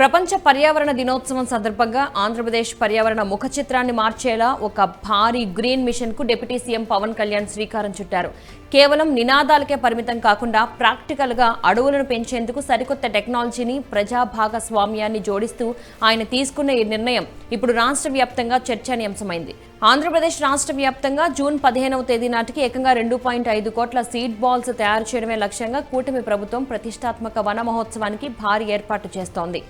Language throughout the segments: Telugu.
ప్రపంచ పర్యావరణ దినోత్సవం సందర్భంగా ఆంధ్రప్రదేశ్ పర్యావరణ ముఖ చిత్రాన్ని మార్చేలా ఒక భారీ గ్రీన్ మిషన్ కు డిప్యూటీ సీఎం పవన్ కళ్యాణ్ శ్రీకారం చుట్టారు. కేవలం నినాదాలకే పరిమితం కాకుండా ప్రాక్టికల్ గా అడవులను పెంచేందుకు సరికొత్త టెక్నాలజీని, ప్రజా భాగస్వామ్యాన్ని జోడిస్తూ ఆయన తీసుకున్న ఈ నిర్ణయం ఇప్పుడు రాష్ట్ర వ్యాప్తంగా చర్చనీయాంశమైంది. ఆంధ్రప్రదేశ్ రాష్ట్ర వ్యాప్తంగా జూన్ 15వ తేదీ నాటికి ఏకంగా 2.5 కోట్ల సీడ్ బాల్స్ తయారు చేయడమే లక్ష్యంగా కూటమి ప్రభుత్వం ప్రతిష్టాత్మక వన మహోత్సవానికి భారీ ఏర్పాటు చేస్తోంది.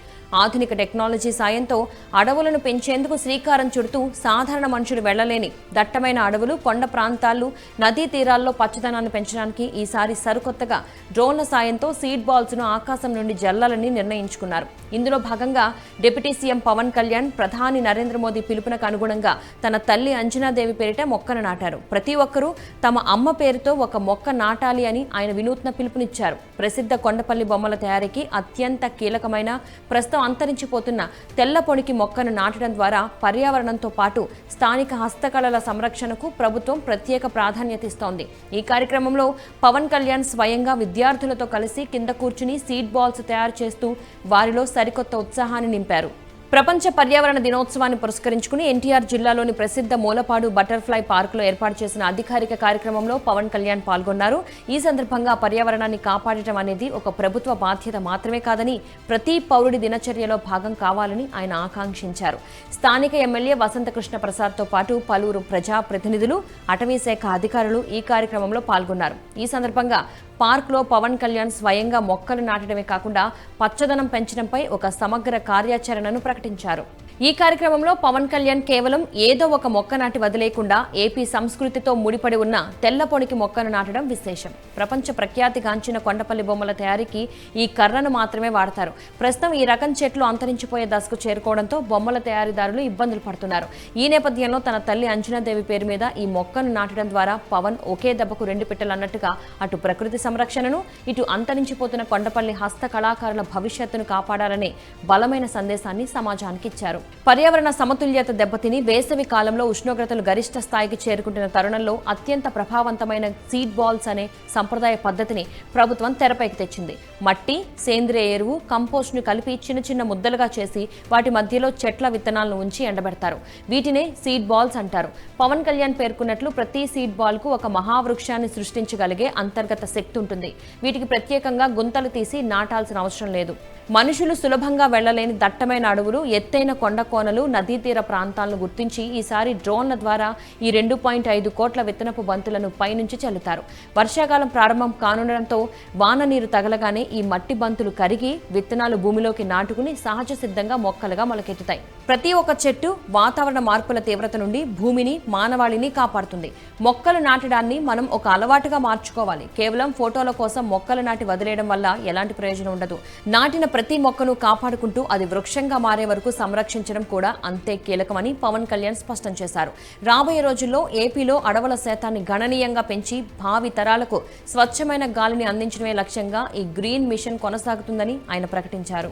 ఆధునిక టెక్నాలజీ సాయంతో అడవులను పెంచేందుకు శ్రీకారం చుడుతూ సాధారణ మనుషులు వెళ్లలేని దట్టమైన అడవులు, కొండ ప్రాంతాలు, నదీ తీరాల్లో పచ్చదనాన్ని పెంచడానికి ఈసారి సరికొత్తగా డ్రోన్ల సాయంతో సీడ్ బాల్స్ ను ఆకాశం నుండి జల్లాలని నిర్ణయించుకున్నారు. ఇందులో భాగంగా డిప్యూటీ సీఎం పవన్ కళ్యాణ్ ప్రధాని నరేంద్ర మోదీ పిలుపునకు అనుగుణంగా తన తల్లి అంజనాదేవి పేరిట మొక్కను నాటారు. ప్రతి ఒక్కరూ తమ అమ్మ పేరుతో ఒక మొక్క నాటాలి అని ఆయన వినూత్న పిలుపునిచ్చారు. ప్రసిద్ధ కొండపల్లి బొమ్మల తయారీకి అత్యంత కీలకమైన ప్రస్తుతం అంతరించిపోతున్న తెల్ల పొనికి మొక్కను నాటడం ద్వారా పర్యావరణంతో పాటు స్థానిక హస్తకళల సంరక్షణకు ప్రభుత్వం ప్రత్యేక ప్రాధాన్యత ఇస్తోంది. ఈ కార్యక్రమంలో పవన్ కళ్యాణ్ స్వయంగా విద్యార్థులతో కలిసి కింద కూర్చుని సీడ్ బాల్స్ తయారు చేస్తూ వారిలో సరికొత్త ఉత్సాహాన్ని నింపారు. ప్రపంచ పర్యావరణ దినోత్సవాన్ని పురస్కరించుకుని ఎన్టీఆర్ జిల్లాలోని ప్రసిద్ధ మూలపాడు బటర్ఫ్లై పార్కులో ఏర్పాటు చేసిన అధికారిక కార్యక్రమంలో పవన్ కళ్యాణ్ పాల్గొన్నారు. ఈ సందర్భంగా పర్యావరణాన్ని కాపాడటం అనేది ఒక ప్రభుత్వ బాధ్యత మాత్రమే కాదని, ప్రతి పౌరుడి దినచర్యలో భాగం కావాలని ఆయన ఆకాంక్షించారు. స్థానిక ఎమ్మెల్యే వసంతకృష్ణ ప్రసాద్తో పాటు పలువురు ప్రజాప్రతినిధులు, అటవీ శాఖ అధికారులు ఈ కార్యక్రమంలో పాల్గొన్నారు. ఈ సందర్భంగా పార్క్లో పవన్ కళ్యాణ్ స్వయంగా మొక్కలు నాటడమే కాకుండా పచ్చదనం పెంచడంపై ఒక సమగ్ర కార్యాచరణను ప్రకటించారు. ఈ కార్యక్రమంలో పవన్ కళ్యాణ్ కేవలం ఏదో ఒక మొక్క నాటి వదిలేకుండా ఏపీ సంస్కృతితో ముడిపడి ఉన్న తెల్ల పొనికి మొక్కను నాటడం విశేషం. ప్రపంచ ప్రఖ్యాతిగాంచిన కొండపల్లి బొమ్మల తయారీకి ఈ కర్రను మాత్రమే వాడతారు. ప్రస్తుతం ఈ రకం చెట్లు అంతరించిపోయే దశకు చేరుకోవడంతో బొమ్మల తయారీదారులు ఇబ్బందులు పడుతున్నారు. ఈ నేపథ్యంలో తన తల్లి అంజనాదేవి పేరు మీద ఈ మొక్కను నాటడం ద్వారా పవన్ ఒకే దెబ్బకు రెండు పిట్టలు అన్నట్టుగా అటు ప్రకృతి సంరక్షణను, ఇటు అంతరించిపోతున్న కొండపల్లి హస్త కళాకారుల భవిష్యత్తును కాపాడాలనే బలమైన సందేశాన్ని సమాజానికి ఇచ్చారు. పర్యావరణ సమతుల్యత దెబ్బతిని వేసవి కాలంలో ఉష్ణోగ్రతలు గరిష్ట స్థాయికి చేరుకుంటున్న తరుణంలో అత్యంత ప్రభావవంతమైన సీడ్ బాల్స్ అనే సంప్రదాయ పద్ధతిని ప్రభుత్వం తెరపైకి తెచ్చింది. మట్టి, సేంద్రియ ఎరువు, కంపోస్ట్ ను కలిపి చిన్న చిన్న ముద్దలుగా చేసి వాటి మధ్యలో చెట్ల విత్తనాలను ఉంచి ఎండబెడతారు. వీటినే సీడ్ బాల్స్ అంటారు. పవన్ కళ్యాణ్ పేర్కొన్నట్లు ప్రతి సీడ్ బాల్ కు ఒక మహావృక్షాన్ని సృష్టించగలిగే అంతర్గత శక్తి ఉంటుంది. వీటికి ప్రత్యేకంగా గుంతలు తీసి నాటాల్సిన అవసరం లేదు. మనుషులు సులభంగా వెళ్లలేని దట్టమైన అడవులు, ఎత్తైన కొండ కోనలు, నదీ తీర ప్రాంతాలను గుర్తించి ఈసారి డ్రోన్ల ద్వారా ఈ 2.5 కోట్ల విత్తనపు బంతులను పైనుంచి చల్లుతారు. వర్షాకాలం ప్రారంభం కానుండడంతో వాన నీరు తగలగానే ఈ మట్టి బంతులు కరిగి విత్తనాలు భూమిలోకి నాటుకుని సహజ సిద్ధంగా మొక్కలుగా మొలకెత్తుతాయి. ప్రతి ఒక్క చెట్టు వాతావరణ మార్పుల తీవ్రత నుండి భూమిని, మానవాళిని కాపాడుతుంది. మొక్కలు నాటడాన్ని మనం ఒక అలవాటుగా మార్చుకోవాలి. కేవలం ఫోటోల కోసం మొక్కలు నాటి వదిలేయడం వల్ల ఎలాంటి ప్రయోజనం ఉండదు. నాటిన ప్రతి మొక్కను కాపాడుకుంటూ అది వృక్షంగా మారే వరకు సంరక్షించడం కూడా అంతే కీలకమని పవన్ కళ్యాణ్ స్పష్టం చేశారు. రాబోయే రోజుల్లో ఏపీలో అడవుల శాతాన్ని గణనీయంగా పెంచి భావి తరాలకు స్వచ్ఛమైన గాలిని అందించడమే లక్ష్యంగా ఈ గ్రీన్ మిషన్ కొనసాగుతుందని ఆయన ప్రకటించారు.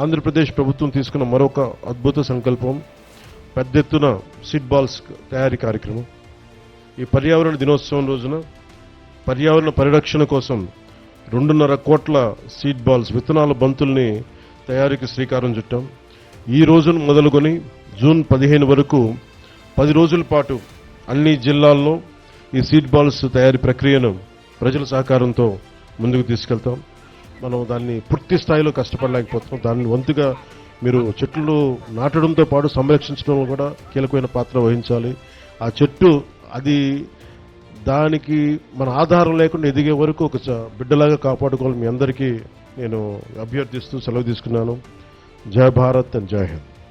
ఆంధ్రప్రదేశ్ ప్రభుత్వం తీసుకున్న మరొక అద్భుత సంకల్పం పెద్ద ఎత్తున సీడ్ బాల్స్ తయారీ కార్యక్రమం. ఈ పర్యావరణ దినోత్సవం రోజున పర్యావరణ పరిరక్షణ కోసం 2.5 కోట్ల సీడ్ బాల్స్ విత్తనాల బంతుల్ని తయారీకి శ్రీకారం చుట్టాం. ఈ రోజును మొదలుకొని జూన్ 15 వరకు 10 రోజుల పాటు అన్ని జిల్లాల్లో ఈ సీడ్ బాల్స్ తయారీ ప్రక్రియను ప్రజల సహకారంతో ముందుకు తీసుకెళ్తాం. మనం దాన్ని పూర్తి స్థాయిలో కష్టపడలేకపోతున్నాం. దాన్ని వంతుగా మీరు చెట్లు నాటడంతో పాటు సంరక్షించడంలో కూడా కీలకమైన పాత్ర వహించాలి. ఆ చెట్టు అది దానికి మన ఆధారం లేకుండా ఎదిగే వరకు ఒక బిడ్డలాగా కాపాడుకోవాలి. మీ అందరికీ నేను అభ్యర్థిస్తూ సెలవు తీసుకున్నాను. జై భారత్ అండ్ జై హింద్.